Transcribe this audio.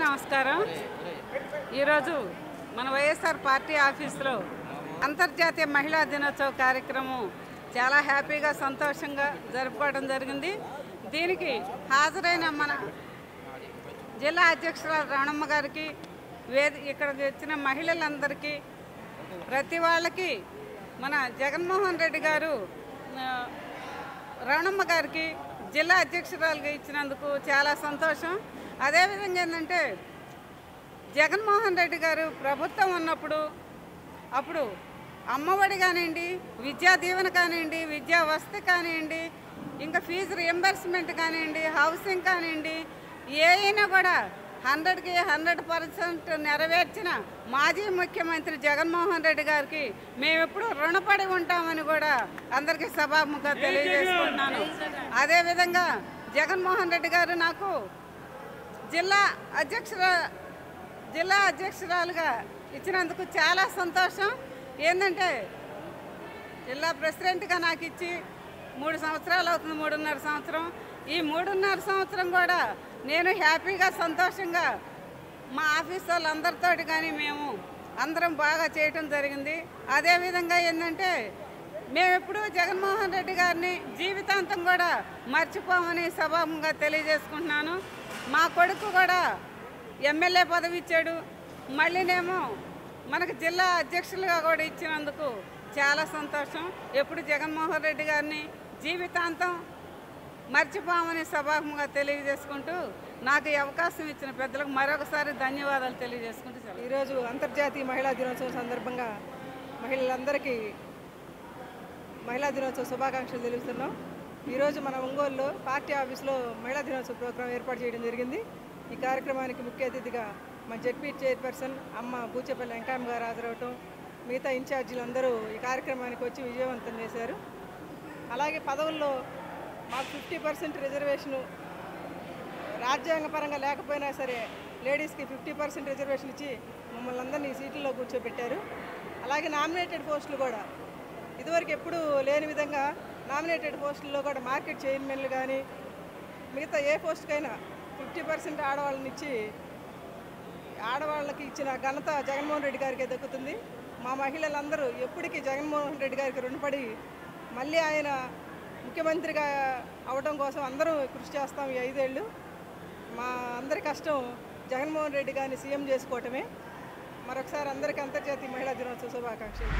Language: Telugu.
నమస్కారం. ఈరోజు మన వైఎస్ఆర్ పార్టీ ఆఫీసులో అంతర్జాతీయ మహిళా దినోత్సవ కార్యక్రమం చాలా హ్యాపీగా సంతోషంగా జరుపుకోవడం జరిగింది. దీనికి హాజరైన మన జిల్లా అధ్యక్షురాలు రాణమ్మ గారికి, ఇక్కడికి వచ్చిన మహిళలందరికీ, ప్రతి వాళ్ళకి మన జగన్మోహన్ రెడ్డి గారు రాణమ్మ గారికి జిల్లా అధ్యక్షురాలుగా ఇచ్చినందుకు చాలా సంతోషం. అదేవిధంగా ఏంటంటే జగన్మోహన్ రెడ్డి గారు ప్రభుత్వం ఉన్నప్పుడు అప్పుడు అమ్మఒడి కానివ్వండి, విద్యా దీవెన కానివ్వండి, విద్యా వసతి కానివ్వండి, ఇంకా ఫీజు రియంబర్స్మెంట్ కానివ్వండి, హౌసింగ్ కానివ్వండి, ఏమైనా కూడా 100కి 100% నెరవేర్చిన మాజీ ముఖ్యమంత్రి జగన్మోహన్ రెడ్డి గారికి మేము ఎప్పుడు రుణపడి ఉంటామని కూడా అందరికీ సభాముఖంగా తెలియజేసుకుంటున్నాను. అదేవిధంగా జగన్మోహన్ రెడ్డి గారు నాకు జిల్లా అధ్యక్షురాలుగా ఇచ్చినందుకు చాలా సంతోషం. ఏంటంటే జిల్లా ప్రెసిడెంట్గా నాకు ఇచ్చి 3 సంవత్సరాలు అవుతుంది, 3.5 సంవత్సరం. ఈ 3.5 సంవత్సరం కూడా నేను హ్యాపీగా సంతోషంగా మా ఆఫీస్ వాళ్ళందరితో కానీ మేము అందరం బాగా చేయటం జరిగింది. అదేవిధంగా ఏంటంటే మేము ఎప్పుడూ జగన్మోహన్ రెడ్డి గారిని జీవితాంతం కూడా మర్చిపోమని సభాముఖంగా తెలియజేసుకుంటున్నాను. మా కొడుకు కూడా ఎమ్మెల్యే పదవి ఇచ్చాడు, మళ్ళీనేమో మనకు జిల్లా అధ్యక్షులుగా కూడా ఇచ్చినందుకు చాలా సంతోషం. ఎప్పుడు జగన్మోహన్ రెడ్డి గారిని జీవితాంతం మర్చిపోమని సభాముఖంగా తెలియజేసుకుంటూ నాకు ఈ అవకాశం ఇచ్చిన పెద్దలకు మరొకసారి ధన్యవాదాలు తెలియజేసుకుంటూ ఈరోజు అంతర్జాతీయ మహిళా దినోత్సవం సందర్భంగా మహిళలందరికీ మహిళా దినోత్సవ శుభాకాంక్షలు తెలుస్తున్నాం. ఈరోజు మన ఒంగోలులో పార్టీ ఆఫీస్లో మహిళా దినోత్సవ ప్రోగ్రాం ఏర్పాటు చేయడం జరిగింది. ఈ కార్యక్రమానికి ముఖ్య అతిథిగా మన జెడ్పీ చైర్పర్సన్ అమ్మ బూచేపల్లి వెంకయ్య గారు హాజరవటం, మిగతా ఇన్ఛార్జీలందరూ ఈ కార్యక్రమానికి వచ్చి విజయవంతం చేశారు. అలాగే పదవుల్లో మాకు 50% రిజర్వేషను రాజ్యాంగపరంగా లేకపోయినా సరే లేడీస్కి 50% రిజర్వేషన్ ఇచ్చి మమ్మల్ని అందరినీ సీట్లలో కూర్చోబెట్టారు. అలాగే నామినేటెడ్ పోస్టులు కూడా ఇదివరకు ఎప్పుడూ లేని విధంగా నామినేటెడ్ పోస్టుల్లో కూడా మార్కెట్ చైర్మన్లు కానీ మిగతా ఏ పోస్టుకైనా 50% ఆడవాళ్ళని ఇచ్చి ఆడవాళ్ళకి ఇచ్చిన ఘనత జగన్మోహన్ రెడ్డి గారికే దక్కుతుంది. మా మహిళలందరూ ఎప్పటికీ జగన్మోహన్ రెడ్డి గారికి రుణపడి మళ్ళీ ఆయన ముఖ్యమంత్రిగా అవడం కోసం అందరూ కృషి చేస్తాం. ఈ 5 ఏళ్ళు మా అందరి కష్టం జగన్మోహన్ రెడ్డి గారిని సీఎం చేసుకోవటమే. మరొకసారి అందరికీ అంతర్జాతీయ మహిళా దినోత్సవ శుభాకాంక్షలు.